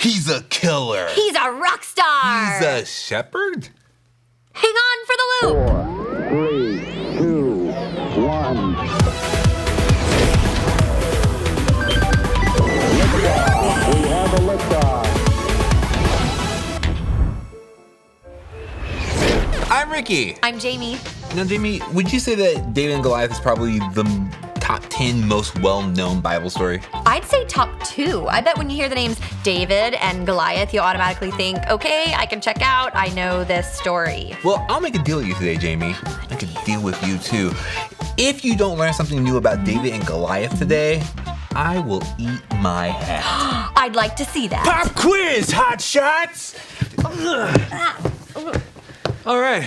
He's a killer. He's a rock star. He's a shepherd? Hang on for the loop. 4, 3, 2, 1. Liftoff. We have a liftoff. I'm Ricky. I'm Jamie. Now, Jamie, would you say that David and Goliath is probably the top 10 most well-known Bible story? I'd say top 2. I bet when you hear the names David and Goliath, you'll automatically think, okay, I can check out. I know this story. Well, I'll make a deal with you today, Jamie. Make a deal with you, too. If you don't learn something new about David and Goliath today, I will eat my hat. I'd like to see that. Pop quiz, hot shots! All right.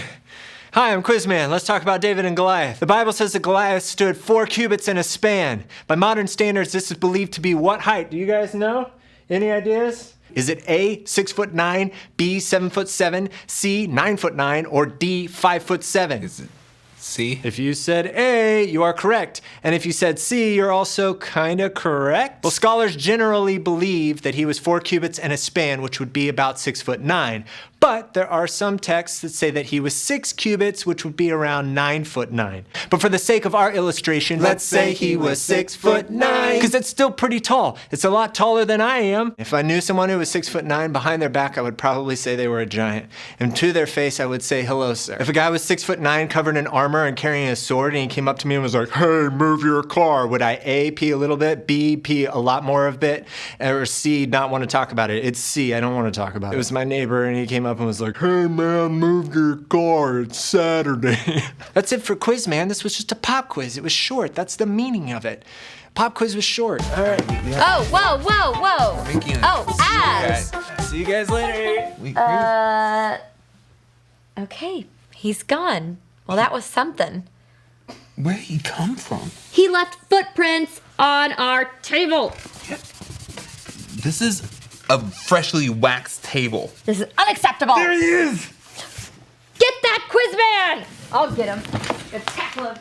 Hi, I'm Quizman. Let's talk about David and Goliath. The Bible says that Goliath stood 4 cubits in a span. By modern standards, this is believed to be what height? Do you guys know? Any ideas? Is it A, 6'9", B, 7'7", C, 9'9", or D, 5'7"? Is it C? If you said A, you are correct. And if you said C, you're also kinda correct. Well, scholars generally believe that he was 4 cubits and a span, which would be about 6'9". But there are some texts that say that he was 6 cubits, which would be around 9'9". But for the sake of our illustration, let's say he was 6'9", because that's still pretty tall. It's a lot taller than I am. If I knew someone who was 6'9", behind their back, I would probably say they were a giant. And to their face, I would say, hello, sir. If a guy was 6'9", covered in armor and carrying a sword, and he came up to me and was like, hey, move your car, would I A, pee a little bit, B, pee a lot more of it, or C, not want to talk about it? It's C, I don't want to talk about it. It was my neighbor, and he came up and was like, hey man, move your car, it's Saturday. That's it for quiz, man. This was just a pop quiz. It was short. That's the meaning of it. Pop quiz was short. All right. Oh, whoa. See you guys later. Okay, he's gone. Well, that was something. Where did he come from? He left footprints on our table. This is a freshly waxed table. This is unacceptable. There he is. Get that quiz man! I'll get him. Let's tackle him.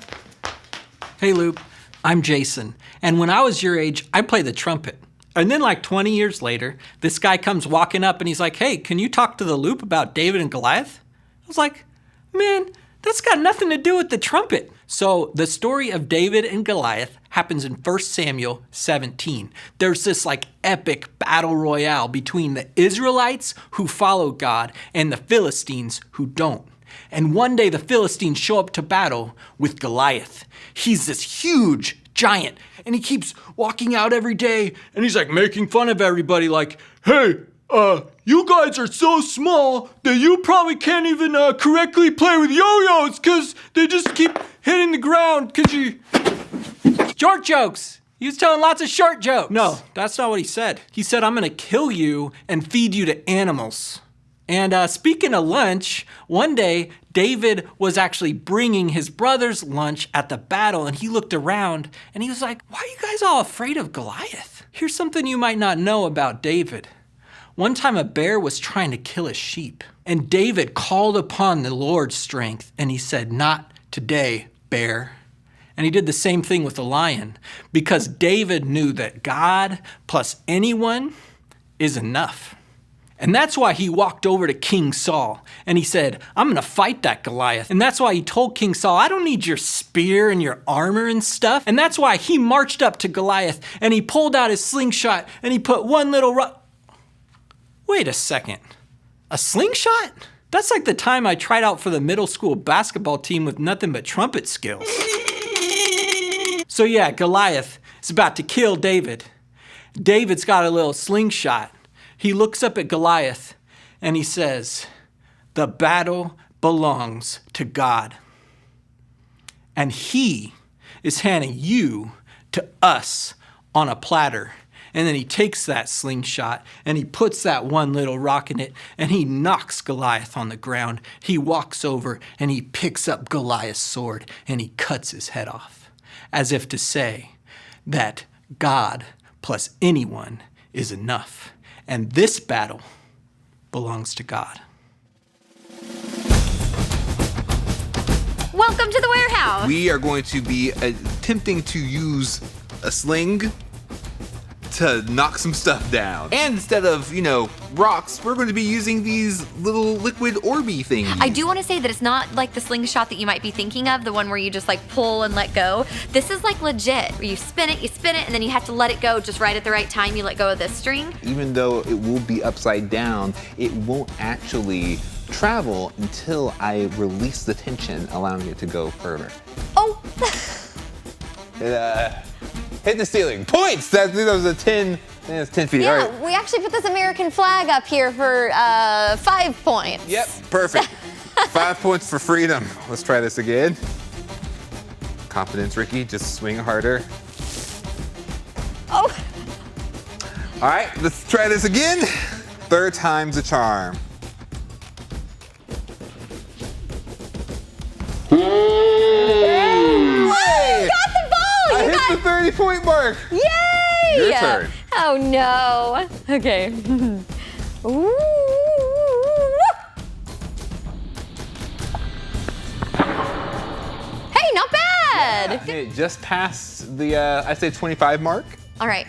Hey, Loop. I'm Jason. And when I was your age, I played the trumpet. And then like 20 years later, this guy comes walking up and he's like, hey, can you talk to the Loop about David and Goliath? I was like, man, that's got nothing to do with the trumpet. So the story of David and Goliath happens in 1 Samuel 17. There's this like epic battle royale between the Israelites who follow God and the Philistines who don't. And one day the Philistines show up to battle with Goliath. He's this huge giant and he keeps walking out every day and he's like making fun of everybody like, hey, you guys are so small that you probably can't even correctly play with yo-yos because they just keep hitting the ground because you... Short jokes. He was telling lots of short jokes. No, that's not what he said. He said, I'm gonna kill you and feed you to animals. And speaking of lunch, one day David was actually bringing his brother's lunch at the battle and he looked around and he was like, why are you guys all afraid of Goliath? Here's something you might not know about David. One time a bear was trying to kill a sheep and David called upon the Lord's strength and he said, not today, bear. And he did the same thing with the lion because David knew that God plus anyone is enough. And that's why he walked over to King Saul and he said, I'm gonna fight that Goliath. And that's why he told King Saul, I don't need your spear and your armor and stuff. And that's why he marched up to Goliath and he pulled out his slingshot and he put one little Wait a second, a slingshot? That's like the time I tried out for the middle school basketball team with nothing but trumpet skills. So yeah, Goliath is about to kill David. David's got a little slingshot. He looks up at Goliath and he says, the battle belongs to God. And he is handing you to us on a platter. And then he takes that slingshot and he puts that one little rock in it and he knocks Goliath on the ground. He walks over and he picks up Goliath's sword and he cuts his head off, as if to say that God plus anyone is enough. And this battle belongs to God. Welcome to the warehouse. We are going to be attempting to use a sling to knock some stuff down. And instead of, rocks, we're going to be using these little liquid orby things. I do want to say that it's not like the slingshot that you might be thinking of, the one where you just like pull and let go. This is like legit, where you spin it, and then you have to let it go just right at the right time. You let go of this string. Even though it will be upside down, it won't actually travel until I release the tension, allowing it to go further. Oh! Hit the ceiling. Points! That was a 10. That's 10 feet. Yeah, All right. we actually put this American flag up here for 5 points. Yep, perfect. 5 points for freedom. Let's try this again. Confidence, Ricky. Just swing harder. Oh. All right, let's try this again. 3rd time's a charm. Hey! Got the ball! I hit the 30-point mark. Yay! Your turn. Oh no. Okay. Ooh. Hey, not bad. It just passed the, I'd say 25 mark. All right.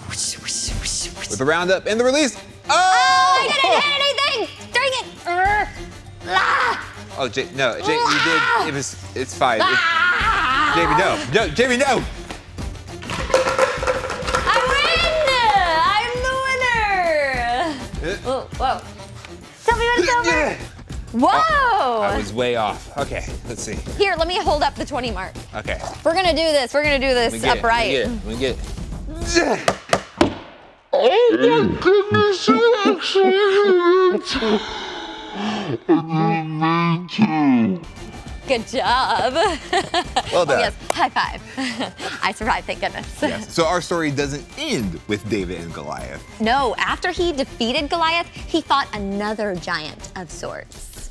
With the roundup and the release. Oh, I didn't hit anything! Dang it! Oh, Jay, you did. It's fine. Jamie, no. No, Jamie, no. I win! I'm the winner! Oh, whoa. Tell me when it's over. Whoa! I was way off. Okay, let's see. Here, let me hold up the 20 mark. Okay. We're gonna do this. We're gonna do this upright. Let me get it. Oh my goodness, you actually hit it! I didn't mean to. Good job. Well done. Yes, high five. I survived, thank goodness. Yes. So our story doesn't end with David and Goliath. No, after he defeated Goliath, he fought another giant of sorts.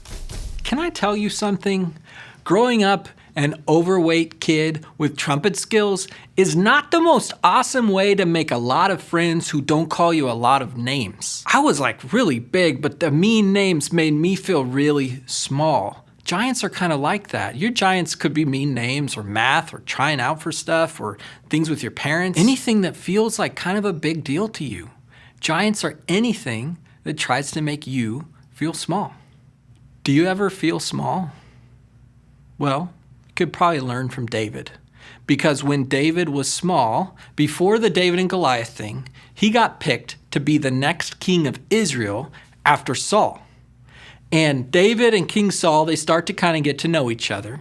Can I tell you something? Growing up an overweight kid with trumpet skills is not the most awesome way to make a lot of friends who don't call you a lot of names. I was like really big, but the mean names made me feel really small. Giants are kind of like that. Your giants could be mean names or math or trying out for stuff or things with your parents. Anything that feels like kind of a big deal to you. Giants are anything that tries to make you feel small. Do you ever feel small? Well, you could probably learn from David. Because when David was small, before the David and Goliath thing, he got picked to be the next king of Israel after Saul. And David and King Saul, they start to kind of get to know each other.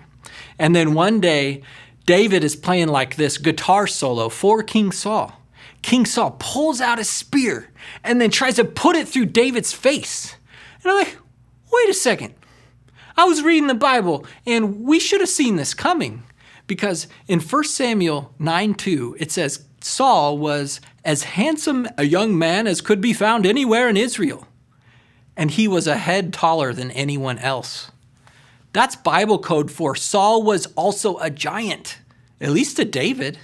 And then one day, David is playing like this guitar solo for King Saul. King Saul pulls out a spear and then tries to put it through David's face. And I'm like, wait a second. I was reading the Bible and we should have seen this coming. Because in 1 Samuel 9:2, it says, Saul was as handsome a young man as could be found anywhere in Israel. And he was a head taller than anyone else. That's Bible code for Saul was also a giant, at least to David.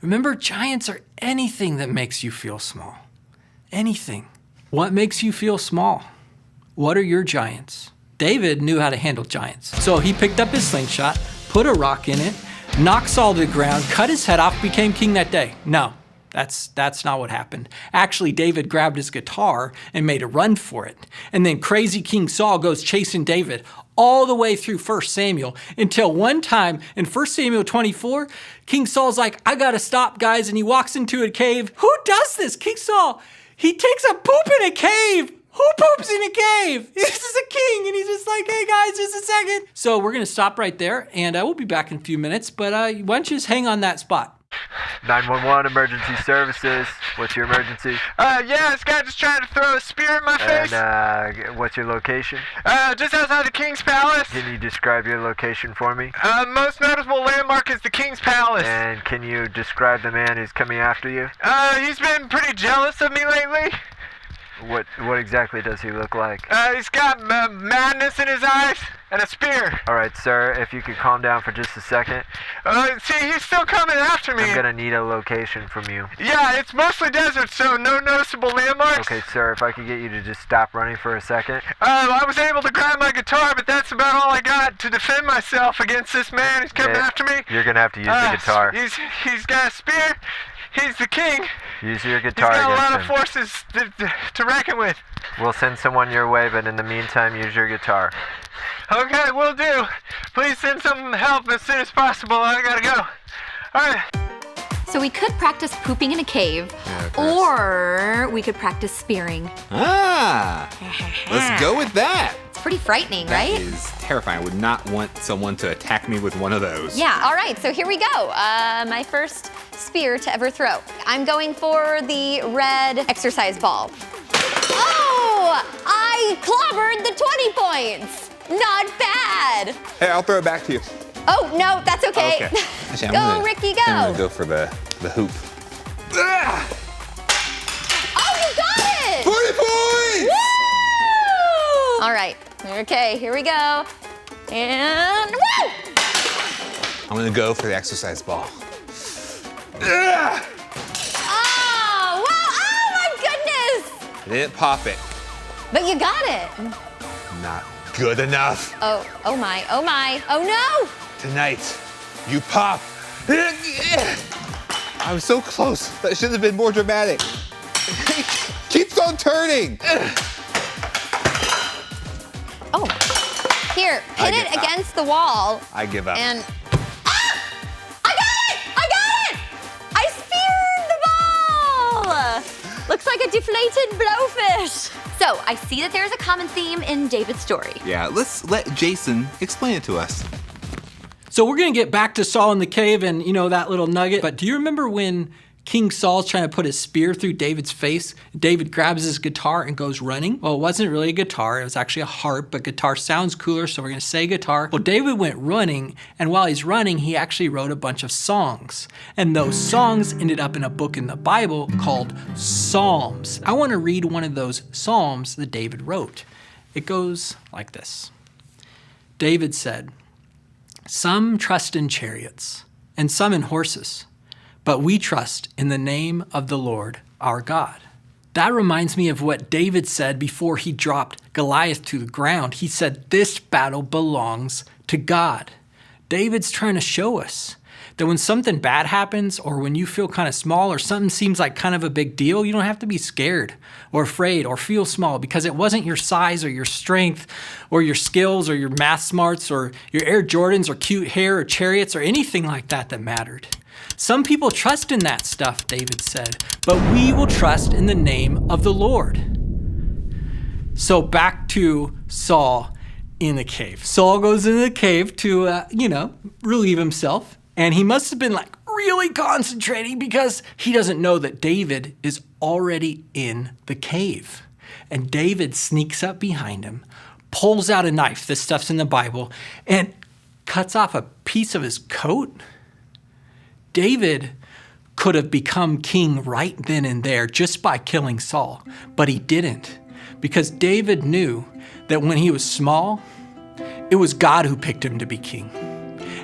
Remember, giants are anything that makes you feel small. Anything. What makes you feel small? What are your giants? David knew how to handle giants. So he picked up his slingshot, put a rock in it, knocked Saul to the ground, cut his head off, became king that day. No. That's not what happened. Actually, David grabbed his guitar and made a run for it. And then crazy King Saul goes chasing David all the way through 1 Samuel until one time in 1 Samuel 24, King Saul's like, I gotta stop, guys. And he walks into a cave. Who does this? King Saul, he takes a poop in a cave. Who poops in a cave? This is a king. And he's just like, hey guys, just a second. So we're gonna stop right there and we'll be back in a few minutes. But why don't you just hang on that spot? 911 emergency services. What's your emergency? Yeah, this guy just tried to throw a spear in my face. And what's your location? Just outside the King's Palace. Can you describe your location for me? Most noticeable landmark is the King's Palace. And can you describe the man who's coming after you? He's been pretty jealous of me lately. What exactly does he look like? He's got madness in his eyes and a spear. All right, sir, if you could calm down for just a second. See, he's still coming after me. I'm gonna need a location from you. Yeah, it's mostly desert, so no noticeable landmarks. Okay, sir, if I could get you to just stop running for a second. I was able to grab my guitar, but that's about all I got to defend myself against this man who's coming after me. You're gonna have to use the guitar. He's got a spear. He's the king. Use your He's guitar got a lot of against him. forces to reckon with. We'll send someone your way, but in the meantime, use your guitar. Okay, will do. Please send some help as soon as possible. I gotta go. All right. So we could practice pooping in a cave, Yeah, of course. or we could practice spearing. Ah, let's go with that. It's pretty frightening, That right? is terrifying. I would not want someone to attack me with one of those. Yeah, all right, so here we go. My first spear to ever throw. I'm going for the red exercise ball. Oh, I clobbered the 20 points. Not bad. Hey, I'll throw it back to you. Oh, no, that's okay. Actually, I'm Go, gonna- Ricky, I'm gonna go. go for the hoop. Ah! Oh, you got it. 40 points! Woo! All right, okay, here we go. And woo! I'm gonna go for the exercise ball. Ah! Oh, wow, oh my goodness. I didn't pop it. But you got it. Not good enough. Oh my, oh my, oh no. Tonight, you pop. I was so close. That should have been more dramatic. Keeps on turning. Oh, here, pin it against the wall. I give up. And I got it! I got it! I speared the ball! Looks like a deflated blowfish. So I see that there's a common theme in David's story. Yeah, let's let Jason explain it to us. So we're going to get back to Saul in the cave and, that little nugget. But do you remember when King Saul's trying to put his spear through David's face? David grabs his guitar and goes running. Well, it wasn't really a guitar. It was actually a harp, but guitar sounds cooler, so we're going to say guitar. Well, David went running, and while he's running, he actually wrote a bunch of songs. And those songs ended up in a book in the Bible called Psalms. I want to read one of those Psalms that David wrote. It goes like this. David said, "Some trust in chariots, and some in horses, but we trust in the name of the Lord our God." That reminds me of what David said before he dropped Goliath to the ground. He said, "This battle belongs to God." David's trying to show us that when something bad happens, or when you feel kind of small, or something seems like kind of a big deal, you don't have to be scared or afraid or feel small, because it wasn't your size or your strength or your skills or your math smarts or your Air Jordans or cute hair or chariots or anything like that that mattered. Some people trust in that stuff, David said, but we will trust in the name of the Lord. So back to Saul in the cave. Saul goes into the cave to, relieve himself. And he must have been really concentrating, because he doesn't know that David is already in the cave. And David sneaks up behind him, pulls out a knife, this stuff's in the Bible, and cuts off a piece of his coat. David could have become king right then and there just by killing Saul, but he didn't, because David knew that when he was small, it was God who picked him to be king.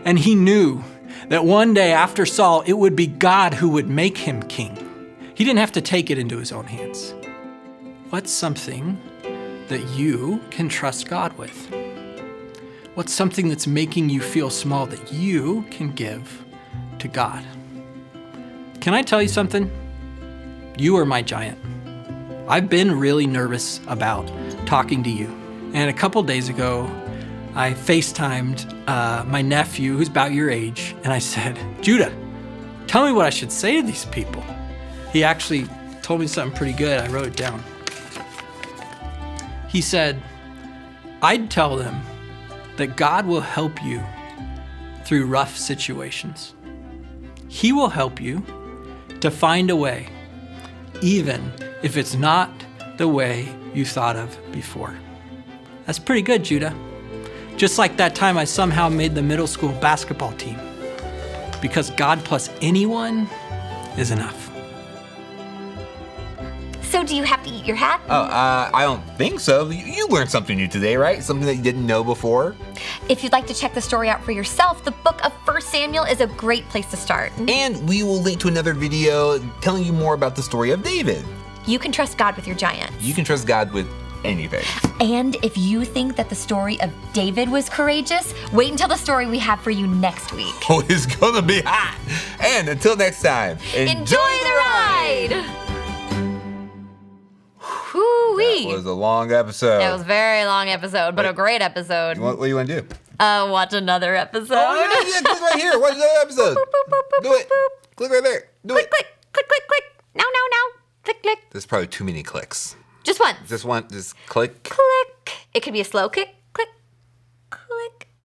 And he knew that one day after Saul, it would be God who would make him king. He didn't have to take it into his own hands. What's something that you can trust God with? What's something that's making you feel small that you can give to God? Can I tell you something? You are my giant. I've been really nervous about talking to you. And a couple days ago, I FaceTimed my nephew, who's about your age, and I said, "Judah, tell me what I should say to these people." He actually told me something pretty good. I wrote it down. He said, "I'd tell them that God will help you through rough situations. He will help you to find a way, even if it's not the way you thought of before." That's pretty good, Judah. Just like that time I somehow made the middle school basketball team. Because God plus anyone is enough. So do you have to eat your hat? Oh, I don't think so. You learned something new today, right? Something that you didn't know before. If you'd like to check the story out for yourself, the book of 1 Samuel is a great place to start. And we will link to another video telling you more about the story of David. You can trust God with your giants. You can trust God with anything. And if you think that the story of David was courageous, wait until the story we have for you next week. Oh, it's gonna be hot. And until next time, Enjoy the ride! Whoo-wee. That was a long episode. It was a very long episode, but a great episode. What do you want to do? Watch another episode. Oh, yeah, click right here. Watch another episode. Do it. Click right there. Do it. Click, click, click, click. No. Click, click. There's probably too many clicks. Just one. Just click. Click. It could be a slow kick.